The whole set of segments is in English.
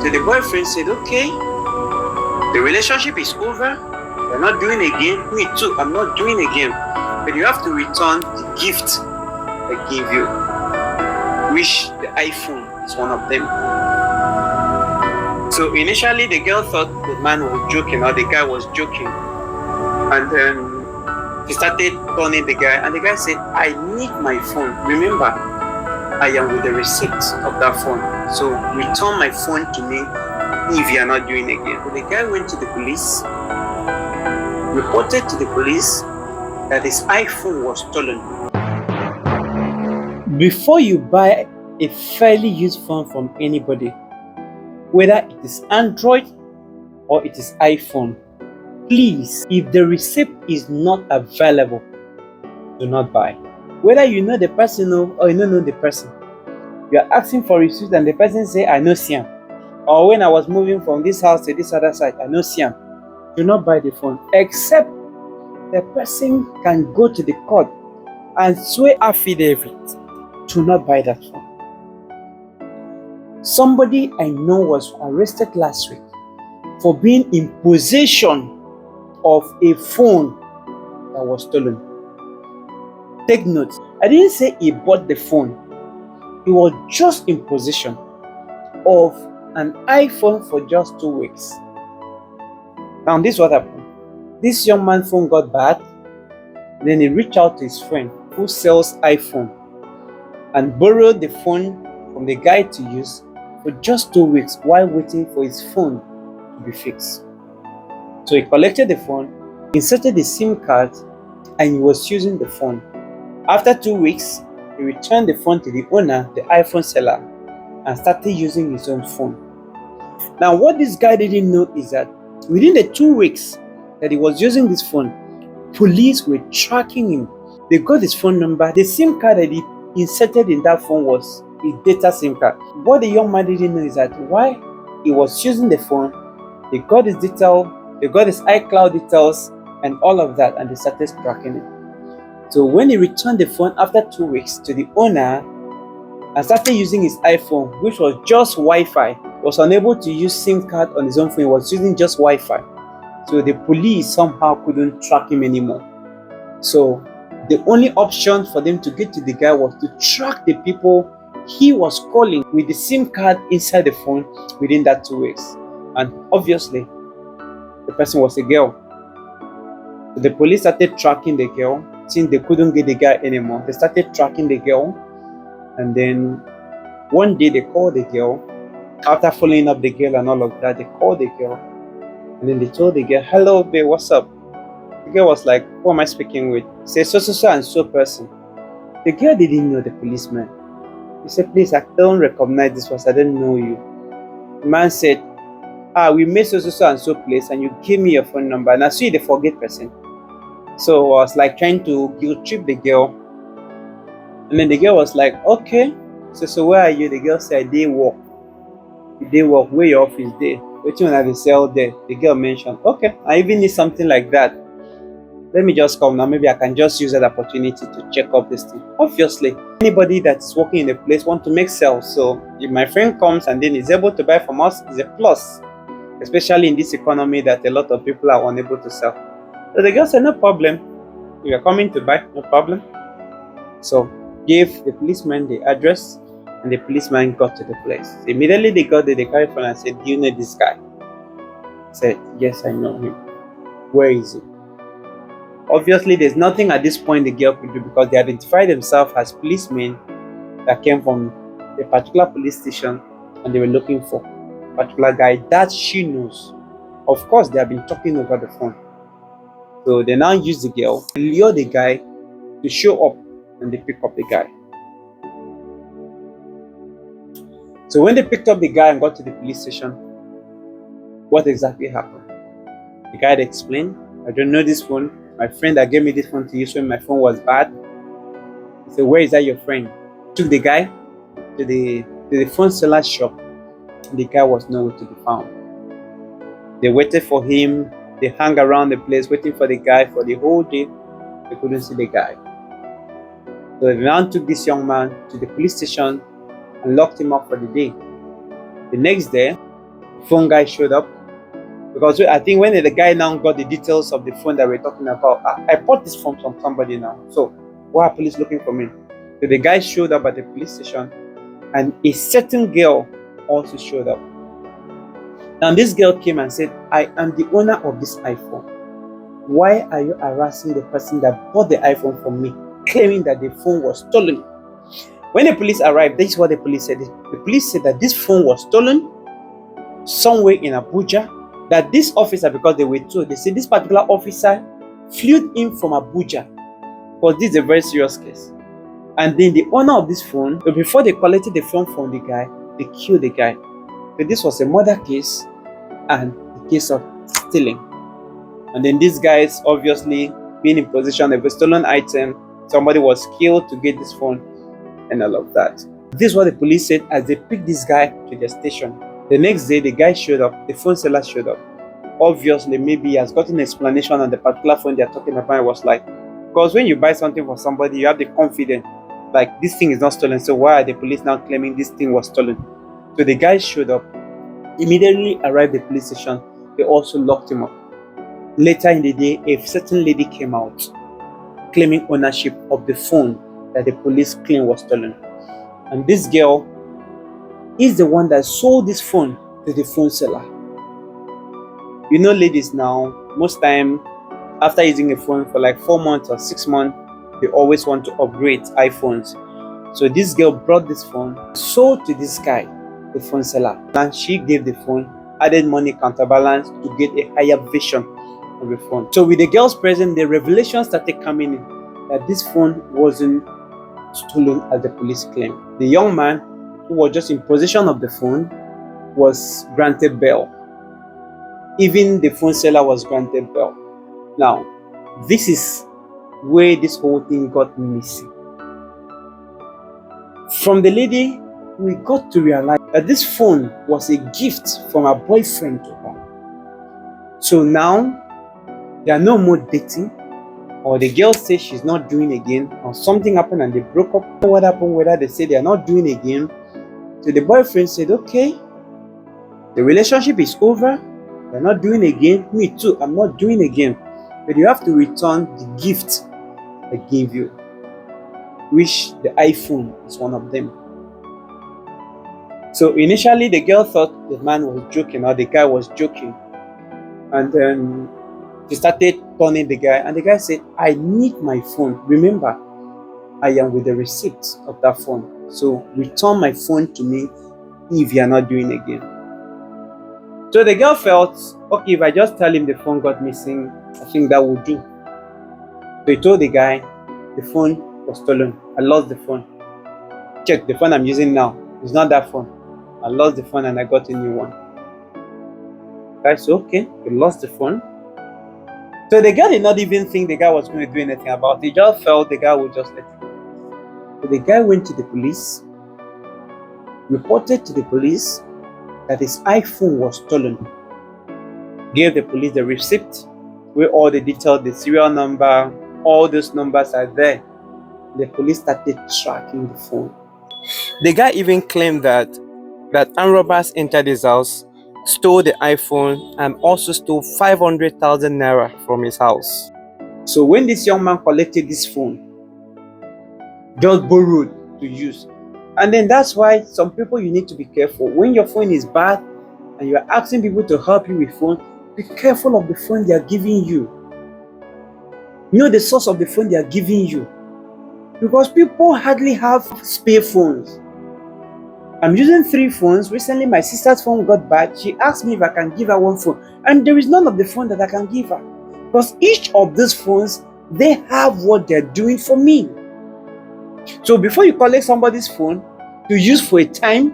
So the boyfriend said, okay, the relationship is over. You're not doing again. Me too, I'm not doing again. But you have to return the gift I gave you, which the iPhone is one of them. So initially the girl thought the man was joking or the guy was joking. And then he started turning the guy, and the guy said, I need my phone. Remember, I am with the receipt of that phone. So return my phone to me if you are not doing it again. So the guy went to the police, reported to the police that his iPhone was stolen. Before you buy a fairly used phone from anybody, whether it is Android or it is iPhone, please, if the receipt is not available, do not buy. Whether you know the person or you don't know the person, you are asking for receipt and the person say, I know Siam. Or when I was moving from this house to this other side, I know Siam. Do not buy the phone, except the person can go to the court and swear affidavit. Do not buy that phone. Somebody I know was arrested last week for being in possession of a phone that was stolen. Take note, I didn't say he bought the phone. He was just in possession of an iPhone for just 2 weeks. Now this is what happened. This young man's phone got bad. Then he reached out to his friend who sells iPhone and borrowed the phone from the guy to use for just 2 weeks while waiting for his phone to be fixed. So he collected the phone, inserted the SIM card, and he was using the phone. After 2 weeks, he returned the phone to the owner, the iPhone seller, and started using his own phone. Now what this guy didn't know is that within the 2 weeks that he was using this phone, police were tracking him. They got his phone number. The SIM card that he inserted in that phone was his data SIM card. What the young man didn't know is that while he was using the phone, they got his detail, they got his iCloud details and all of that, and they started tracking him. So when he returned the phone after 2 weeks to the owner and started using his iPhone, which was just Wi-Fi, was unable to use SIM card on his own phone, he was using just Wi-Fi. So the police somehow couldn't track him anymore. So the only option for them to get to the guy was to track the people he was calling with the SIM card inside the phone within that 2 weeks. And obviously, the person was a girl. So the police started tracking the girl. Since they couldn't get the guy anymore, they started tracking the girl. And then one day they called the girl. After following up the girl and all of that, they called the girl. And then they told the girl, hello babe, what's up? The girl was like, who am I speaking with? Say so and so person. The girl didn't know the policeman. He said, please, I don't recognize this person, I don't know you. The man said, we made so and so place and you gave me your phone number and I see the forget person. So I was like trying to guilt trip the girl. And then the girl was like, okay. So where are you? The girl said, they work. They work, where your office there? Waiting when I sell there. The girl mentioned, okay, I even need something like that. Let me just come now. Maybe I can just use that opportunity to check up this thing. Obviously, anybody that's working in the place want to make sales. So if my friend comes and then is able to buy from us, is a plus. Especially in this economy that a lot of people are unable to sell. So the girl said, no problem. If you're coming to buy, no problem. So gave the policeman the address and the policeman got to the place. Immediately they got there, they carried phone and said, do you know this guy? I said, yes, I know him. Where is he? Obviously, there's nothing at this point the girl could do because they identified themselves as policemen that came from a particular police station and they were looking for a particular guy that she knows. Of course, they have been talking over the phone. So they now use the girl to lure the guy to show up and they pick up the guy. So when they picked up the guy and got to the police station, what exactly happened? The guy explained, I don't know this phone. My friend that gave me this phone to use when my phone was bad. He said, where is that your friend? Took the guy to the phone seller's shop. The guy was nowhere to be found. They waited for him. They hung around the place waiting for the guy for the whole day. They couldn't see the guy. So they now took this young man to the police station and locked him up for the day. The next day, Phone guy showed up. Because I think when the guy now got the details of the phone that we're talking about, I bought this phone from somebody now. So why are police looking for me? So the guy showed up at the police station, and a certain girl also showed up. Now this girl came and said, I am the owner of this iPhone. Why are you harassing the person that bought the iPhone from me, claiming that the phone was stolen? When the police arrived, this is what the police said. The police said that this phone was stolen somewhere in Abuja. That this officer, because they were told, they said this particular officer flew in from Abuja, because this is a very serious case. And then the owner of this phone, so before they collected the phone from the guy, they killed the guy. So this was a murder case and a case of stealing. And then these guys, obviously being in possession of a stolen item, somebody was killed to get this phone and all of that. This is what the police said as they picked this guy to their station. The next day, the guy showed up, the phone seller showed up. Obviously, maybe he has gotten an explanation on the particular phone they're talking about. It was like, because when you buy something for somebody, you have the confidence, like this thing is not stolen, so why are the police now claiming this thing was stolen? So the guy showed up, immediately arrived at the police station, they also locked him up. Later in the day, a certain lady came out, claiming ownership of the phone that the police claimed was stolen. And this girl is the one that sold this phone to the phone seller. You know, ladies now, most time after using a phone for like 4 months or 6 months, they always want to upgrade iPhones. So this girl brought this phone, sold to this guy, the phone seller, and she gave the phone, added money counterbalance to get a higher version of the phone. So with the girls present, the revelation started coming in that this phone wasn't stolen as the police claimed. The young man who was just in possession of the phone was granted bail. Even the phone seller was granted bail. Now, this is where this whole thing got missing. From the lady, we got to realize that this phone was a gift from her boyfriend to her. So now, there are no more dating, or the girl says she's not doing again, or something happened and they broke up. What happened, whether they say they are not doing again. So the boyfriend said, okay, the relationship is over, you're not doing again, me too, I'm not doing again, but you have to return the gift I gave you, which the iPhone is one of them. So initially the girl thought the man was joking, or the guy was joking, and then she started turning the guy, and the guy said, I need my phone, remember, I am with the receipt of that phone. So return my phone to me if you are not doing again. So the girl felt, okay, if I just tell him the phone got missing, I think that would do. So he told the guy, the phone was stolen. I lost the phone. Check, the phone I'm using now, it's not that phone. I lost the phone and I got a new one. The guy said, okay, you lost the phone. So the girl did not even think the guy was going to do anything about it. He just felt the guy would just let it go. So the guy went to the police, reported to the police that his iPhone was stolen, gave the police the receipt where all the details, the serial number, all those numbers are there. The police started tracking the phone. The guy even claimed that armed robbers entered his house, stole the iPhone, and also stole 500,000 naira from his house. So when this young man collected this phone, just borrowed to use. And then that's why some people, you need to be careful. When your phone is bad and you're asking people to help you with phone, be careful of the phone they are giving you. Know the source of the phone they are giving you. Because people hardly have spare phones. I'm using 3 phones. Recently, my sister's phone got bad. She asked me if I can give her 1 phone. And there is none of the phone that I can give her. Because each of these phones, they have what they're doing for me. So before you collect somebody's phone to use for a time,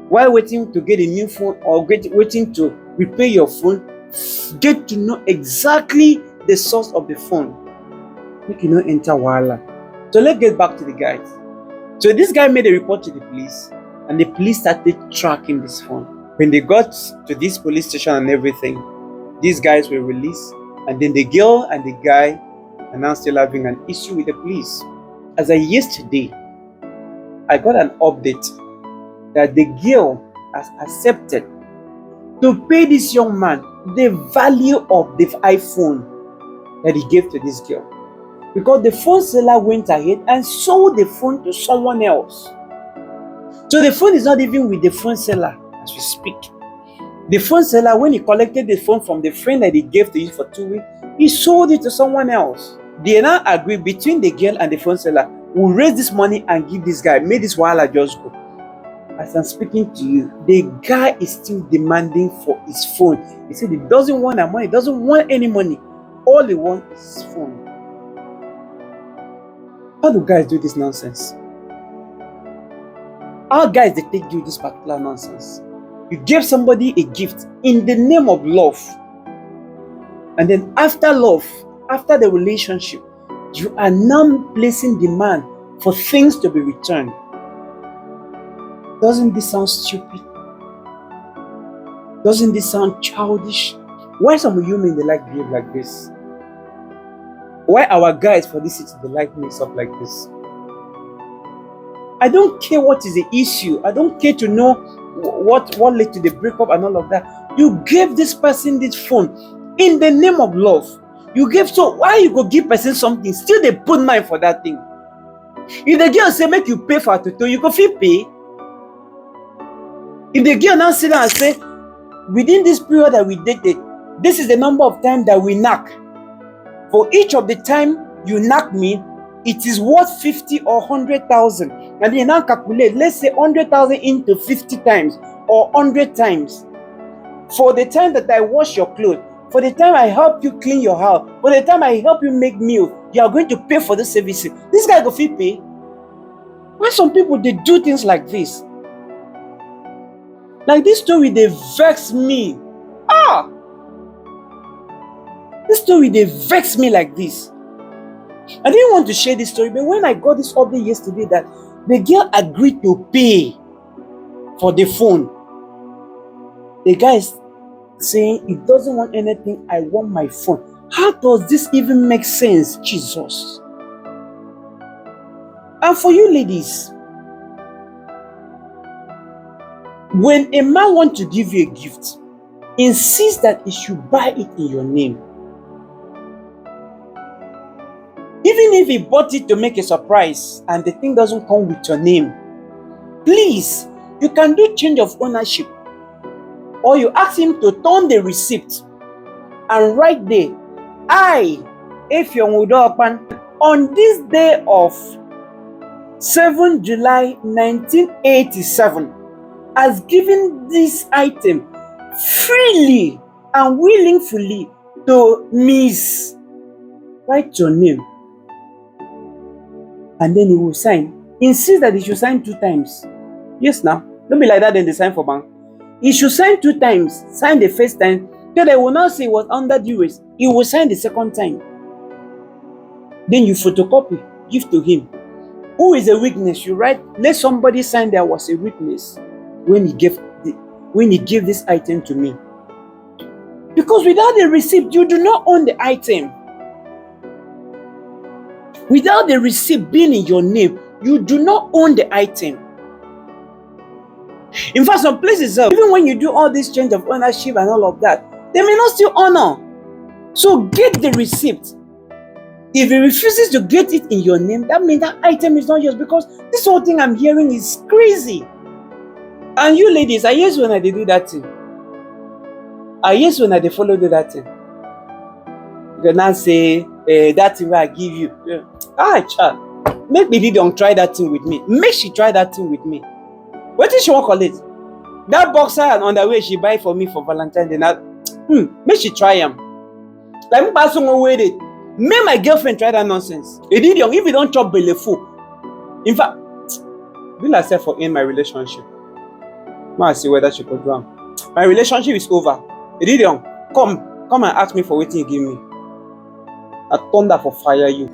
while waiting to get a new phone or waiting to repair your phone, get to know exactly the source of the phone. Make you not enter wahala. So let's get back to the guys. So this guy made a report to the police, and the police started tracking this phone. When they got to this police station and everything, these guys were released, and then the girl and the guy are now still having an issue with the police. As of yesterday, I got an update that the girl has accepted to pay this young man the value of the iPhone that he gave to this girl. Because the phone seller went ahead and sold the phone to someone else. So the phone is not even with the phone seller as we speak. The phone seller, when he collected the phone from the friend that he gave to you for 2 weeks, he sold it to someone else. They now agree between the girl and the phone seller, we'll raise this money and give this guy, make this wahala just go. As I'm speaking to you, the guy is still demanding for his phone. He said he doesn't want that money, he doesn't want any money. All he wants is his phone. How do guys do this nonsense? How guys they take you this particular nonsense? You give somebody a gift in the name of love. And then after love, after the relationship, you are now placing demand for things to be returned. Doesn't this sound stupid? Doesn't this sound childish? Why some of you men they like behave like this? Why our guys for this city they like mix up like this? I don't care what is the issue. I don't care to know what led to the breakup and all of that. You gave this person this phone in the name of love. You gave, so why you go give person something? Still they put mind for that thing. If the girl say make you pay for toto, you go feel pay. If the girl now sit down and say, within this period that we dated, this is the number of times that we knock. For each of the time you knock me, it is worth 50 or 100,000. And then you now calculate, let's say 100,000 into 50 times or 100 times. For the time that I wash your clothes, for the time I help you clean your house, for the time I help you make meal, you are going to pay for the services. This guy go fit pay. Why some people they do things like this? Like this story they vex me. This story they vex me like this. I didn't want to share this story, but when I got this update yesterday that the girl agreed to pay for the phone, the guy is saying he doesn't want anything, I want my phone. How does this even make sense, Jesus? And for you ladies, when a man wants to give you a gift, insist that he should buy it in your name. Even if he bought it to make a surprise and the thing doesn't come with your name, please, you can do change of ownership. Or you ask him to turn the receipt and write there, I, Efionwudopan, on this day of 7 July 1987, has given this item freely and willingly to Miss. Write your name. And then he will sign. Insist that he should sign 2 times. Yes, now. Don't be like that, then they sign for bank. He should sign 2 times. Sign the first time. So they will not say it was under duress. He will sign the second time. Then you photocopy. Give to him. Who is a witness? You write, let somebody sign there was a witness when he gave this item to me. Because without the receipt, you do not own the item. Without the receipt being in your name, you do not own the item. In fact, some places, even when you do all this change of ownership and all of that, they may not still honor. So get the receipt. If he refuses to get it in your name, that means that item is not yours, because this whole thing I'm hearing is crazy. And you ladies, I yes when I do that thing. I yes when I follow that thing. You can now say, that thing I give you. Child, make me don't try that thing with me. Make she try that thing with me. What did she want to call it? That boxer and underwear she buy for me for Valentine's Day. Make she try them. Like me pass someone with it. Make my girlfriend try that nonsense. If you don't chop beleful. In fact, be like self for in my relationship. I see whether she could do. My relationship is over. Come and ask me for what you give me. I thunder for fire you.